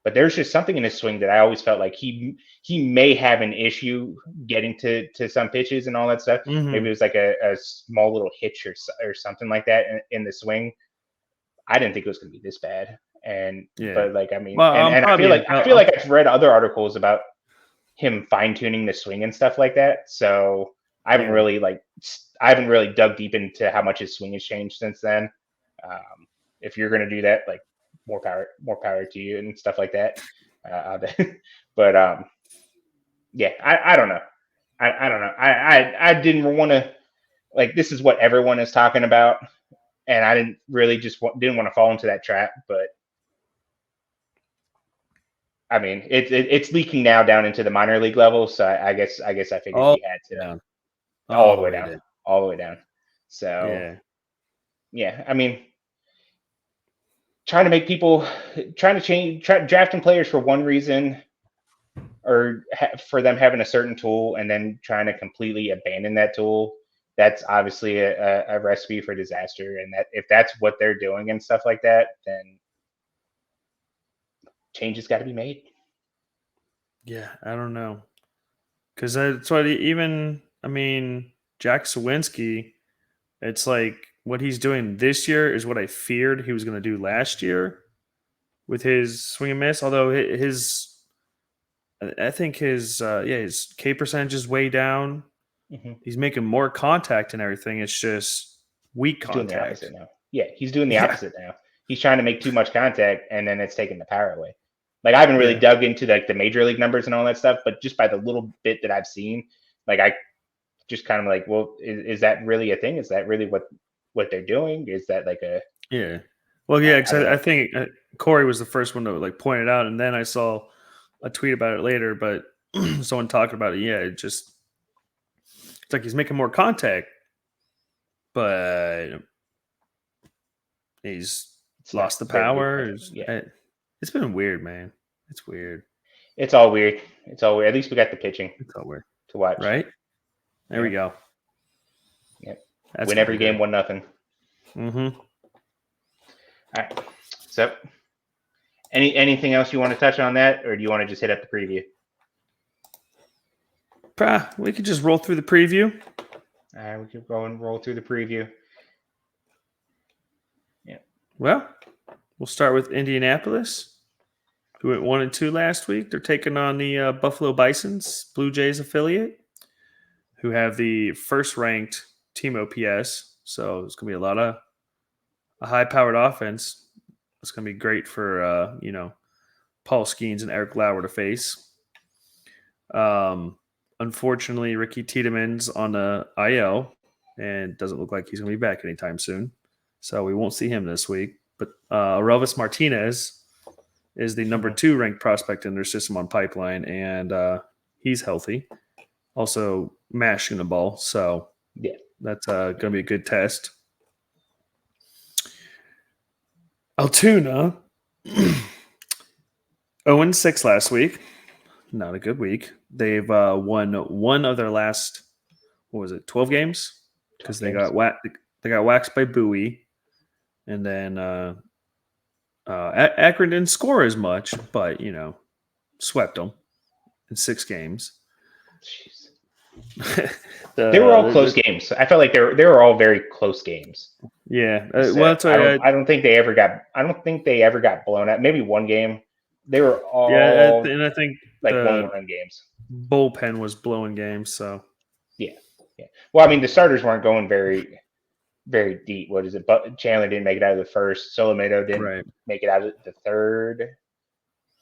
But there's just something in his swing that I always felt like he may have an issue getting to some pitches and all that stuff. Maybe it was a small little hitch or something like that in the swing. I didn't think it was going to be this bad. But I mean, and I feel like I've read other articles about him fine tuning the swing and stuff like that. So I haven't really dug deep into how much his swing has changed since then. If you're going to do that, like more power to you and stuff like that. But yeah, I don't know. I don't know. I didn't want to like this is what everyone is talking about, and I didn't really didn't want to fall into that trap. But I mean, it's leaking now down into the minor league level, so I guess I figured Oh, we had to yeah. all All the the way way down, down. all the way down. So Yeah. yeah, I mean, trying to make people trying to change drafting players for one reason or for them having a certain tool and then trying to completely abandon that tool, that's obviously a recipe for disaster. And that if that's what they're doing and stuff like that, then change has got to be made. Yeah, I don't know. Because that's what I mean, Jack Sawinski, it's like what he's doing this year is what I feared he was going to do last year with his swing and miss. Although I think his K percentage is way down. Mm-hmm. He's making more contact and everything. It's just weak He's doing the contact. opposite now. Yeah, he's doing the Yeah, opposite now. He's trying to make too much contact, and then it's taking the power away. Like I haven't really yeah, dug into like the major league numbers and all that stuff, but just by the little bit that I've seen, like I just kind of like, well, is that really a thing? Is that really what they're doing? Is that like a yeah. Well, yeah, I because don't I know. think Corey was the first one to like point it out, and then I saw a tweet about it later. But someone talking about it, yeah, it's like he's making more contact, but he's It's not lost the very good power. content. Yeah, It's been weird, man. It's weird. it's all weird. It's all weird. At least we got the pitching It's all weird, to watch. right? There we Yeah, go. yeah. That's Win gonna be every game, good. 1-0. Mm-hmm. All right. So, anything else you want to touch on that, or do you want to just hit up the preview? We could just roll through the preview. All right, we can go and roll through the preview. Yeah. Well, we'll start with Indianapolis, who went 1-2 last week. They're taking on the Buffalo Bisons, Blue Jays affiliate, who have the first-ranked team OPS. So it's gonna be a high-powered offense. It's gonna be great for Paul Skeens and Eric Lauer to face. Unfortunately, Ricky Tiedemann's on the IL and doesn't look like he's going to be back anytime soon. So we won't see him this week. But Relvis Martinez is the number 2 ranked prospect in their system on Pipeline, and he's healthy. Also mashing the ball. So Yeah. that's going to be a good test. Altoona, 0-6 last week. Not a good week. They've won one of their last, 12 games? Because they got waxed by Bowie, and then Akron didn't score as much, but swept them in 6 games. Jeez. They were all close games. I felt like they were all very close games. Yeah, So I don't think they ever got blown out. Maybe one game. They were all and I think like the 1-1 games. bullpen was blowing games. So yeah. Well, I mean, the starters weren't going very, very deep. What is it? But Chandler didn't make it out of the first. Solomedo didn't make it out of the third.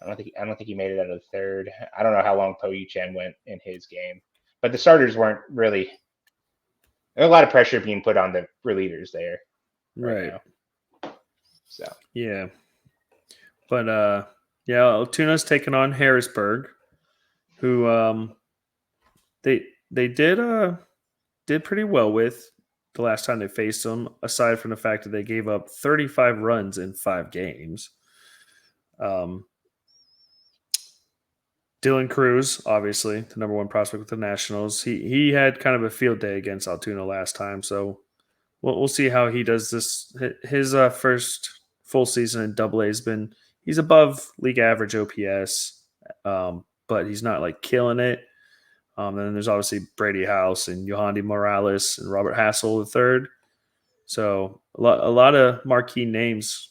I don't think he made it out of the third. I don't know how long Po Chen went in his game, but the starters weren't really. There's a lot of pressure being put on the relievers there right now. So yeah, but Altuna's taking on Harrisburg, who they did pretty well with the last time they faced them, aside from the fact that they gave up 35 runs in 5 games. Dylan Cruz, obviously, the number 1 prospect with the Nationals. He had kind of a field day against Altoona last time, so we'll see how he does this. His first full season in AA he's above league average OPS, but he's not like killing it. Then there's obviously Brady House and Yohandy Morales and Robert Hassel III. So a lot of marquee names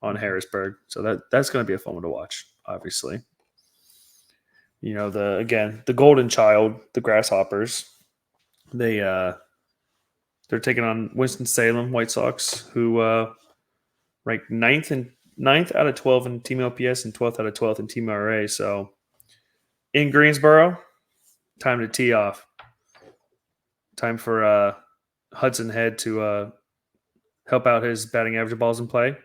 on Harrisburg. So that's going to be a fun one to watch, obviously. The golden child, the Grasshoppers, they They're taking on Winston-Salem White Sox, who ranked ninth out of 12 in team OPS and 12th out of 12th in team RA. So in Greensboro, time to tee off. Time for Hudson Head to help out his batting average of balls in play.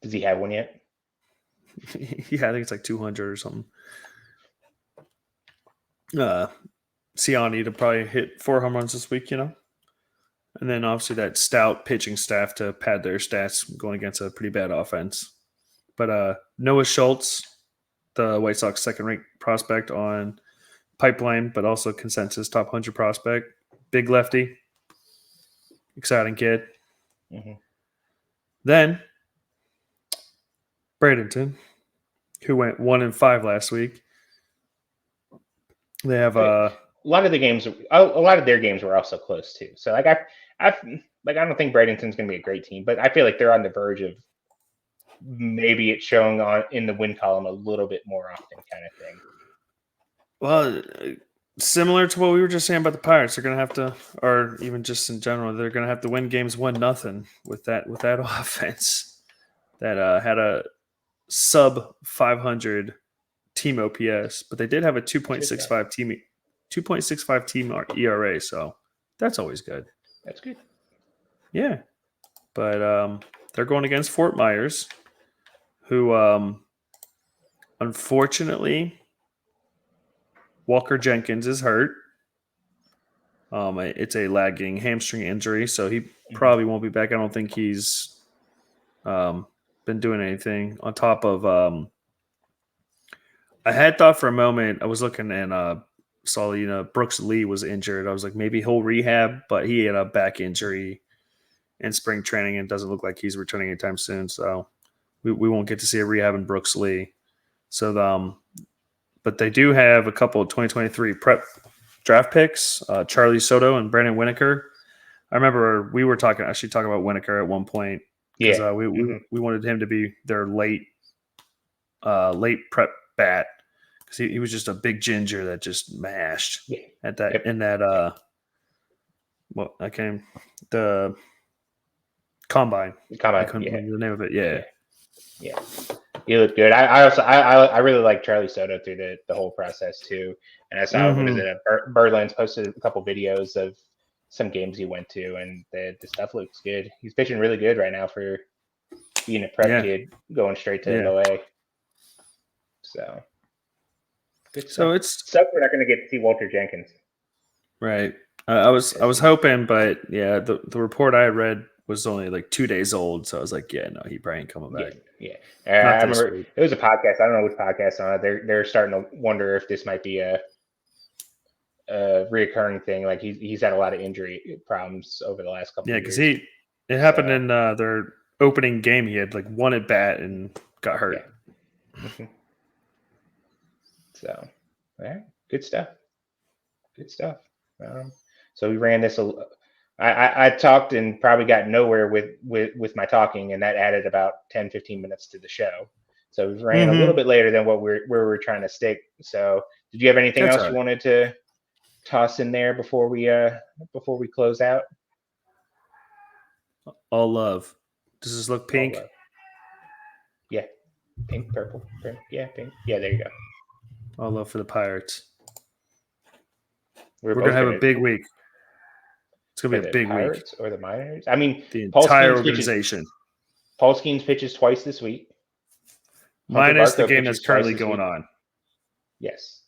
Does he have one yet? Yeah, I think it's like 200 or something. Ciani to probably hit 4 home runs this week, And then obviously that stout pitching staff to pad their stats going against a pretty bad offense. But Noah Schultz, the White Sox second-ranked prospect on Pipeline, but also consensus top 100 prospect. Big lefty. Exciting kid. Mm-hmm. Then Bradenton, who went 1-5 last week. They have a lot of their games were also close too. So I don't think Bradenton's going to be a great team, but I feel like they're on the verge of maybe it's showing on in the win column a little bit more often, kind of thing. Well, similar to what we were just saying about the Pirates, they're going to have to, or even just in general, they're going to have to win games 1-0 with that offense that had a sub 500 team OPS, but they did have a 2.65 team ERA, so that's always good. That's good. Yeah, but they're going against Fort Myers, who unfortunately Walker Jenkins is hurt. It's a lagging hamstring injury, so he probably won't be back. I don't think he's been doing anything. On top of, I had thought for a moment, I was looking and saw, Brooks Lee was injured. I was like, maybe he'll rehab, but he had a back injury in spring training and doesn't look like he's returning anytime soon. So we won't get to see a rehab in Brooks Lee. So, but they do have a couple of 2023 prep draft picks, Charlie Soto and Brandon Winokur. I remember we were talking about Winokur at one point because we wanted him to be their late prep bat because he was just a big ginger that just mashed at that in that the combine. I couldn't remember the name of it. Yeah. He looked good. I really like Charlie Soto through the whole process too. And I saw Birdlands posted a couple videos of some games he went to, and the stuff looks good. He's pitching really good right now for being a prep kid going straight to low A. So good. So it's we're not going to get to see Walter Jenkins. Right. I was hoping, but yeah, the report I read was only like 2 days old, so I was like, yeah, no, he probably ain't coming back. Yeah. I remember it was a podcast. I don't know which podcast on it. They're starting to wonder if this might be a reoccurring thing. Like he's had a lot of injury problems over the last couple of years. Yeah, because it happened in their opening game. He had like one at bat and got hurt. Yeah. So, yeah, good stuff. So we ran this. I talked and probably got nowhere with my talking, and that added about 10-15 minutes to the show. So we ran a little bit later than where we were trying to stick. So did you have anything else you wanted to toss in there before we close out? All love. Does this look pink? Yeah, pink, purple, pink. Yeah, pink. Yeah, there you go. All love for the Pirates. We're gonna have a big week. It's gonna be a big Pirates week. Or the Miners? I mean, the entire organization. Paul Skeens pitches twice this week. Minus the game that's currently going on. Yes,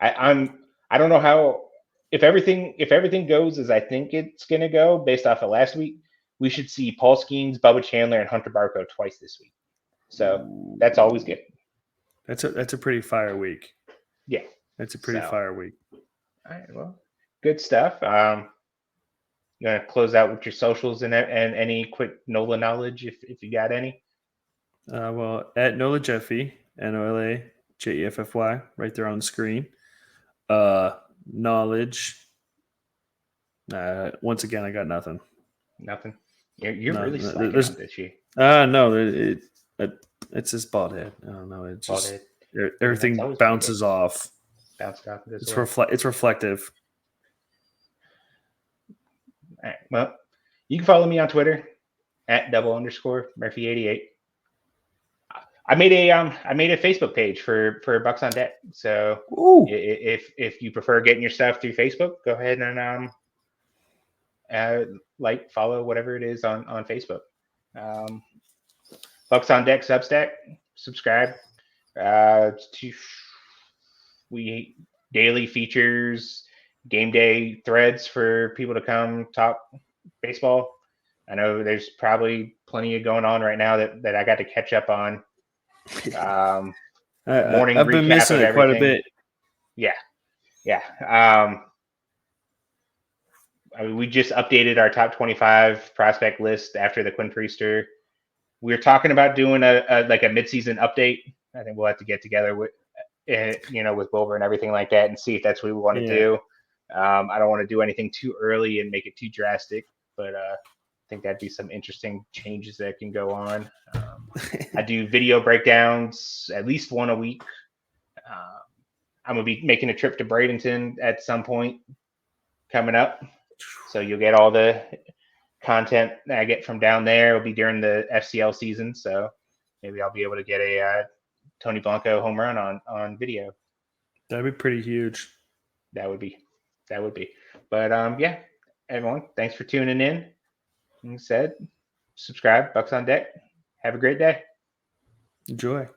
I don't know how. If everything goes as I think it's gonna go based off of last week, we should see Paul Skeens, Bubba Chandler, and Hunter Barco twice this week. So that's always good. That's a pretty fire week. Yeah, that's a pretty fire week. All right, well, good stuff. You want to close out with your socials and any quick Nola knowledge if you got any? Well, at Nola Jeffy, NOLAJEFFY, right there on the screen. Knowledge. Once again, I got nothing. Nothing. You're really slacking on this year. No, it's this bald head. I don't know. It's just everything bounces off. Bounced off. It's reflective. All right. Well, you can follow me on Twitter at @double_Murphy88. I made a Facebook page for Bucks on Deck. So if you prefer getting your stuff through Facebook, go ahead and follow whatever it is on Facebook. Bucks on Deck Substack, subscribe. We daily features, game day threads for people to come talk baseball. I know there's probably plenty of going on right now that I got to catch up on. Morning I've been missing it quite a bit. Yeah. I mean, we just updated our top 25 prospect list after the Quinn Priester. We're talking about doing a midseason update. I think we'll have to get together with Wilbur and everything like that and see if that's what we want to do. I don't want to do anything too early and make it too drastic, but I think that'd be some interesting changes that can go on. I do video breakdowns at least one a week. I'm going to be making a trip to Bradenton at some point coming up. So you'll get all the content that I get from down there. It'll be during the FCL season. So maybe I'll be able to get a Tony Blanco home run on video. That'd be pretty huge. That would be. But yeah, everyone, thanks for tuning in. Like I said, subscribe, Bucks on Deck. Have a great day. Enjoy.